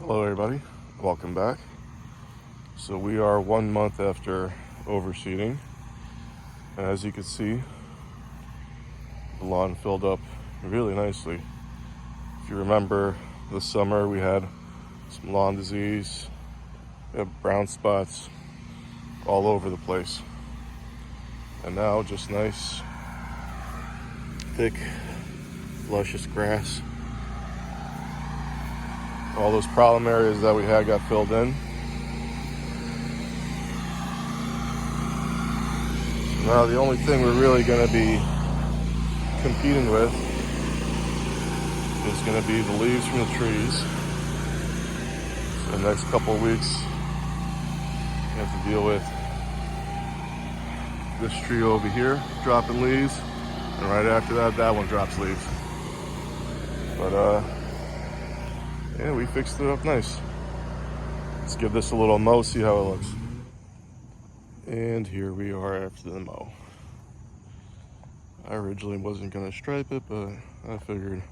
Hello everybody, welcome back. So we are 1 month after overseeding, and as you can see, the lawn filled up really nicely. If you remember this summer, we had some lawn disease, we had brown spots all over the place, and now just nice, thick, luscious grass. All those problem areas that we had got filled in. Now the only thing we're really going to be competing with is going to be the leaves from the trees. So the next couple of weeks, we have to deal with this tree over here dropping leaves, and right after that, that one drops leaves. But yeah, we fixed it up nice. Let's give this a little mow, see how it looks. And here we are after the mow. I originally wasn't gonna stripe it, but I figured,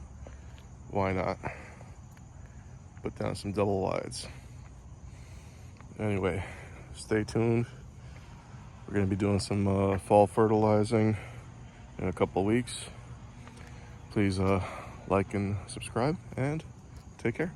why not? Put down some double wides. Anyway, stay tuned. We're gonna be doing some fall fertilizing in a couple weeks. Please like and subscribe, and take care.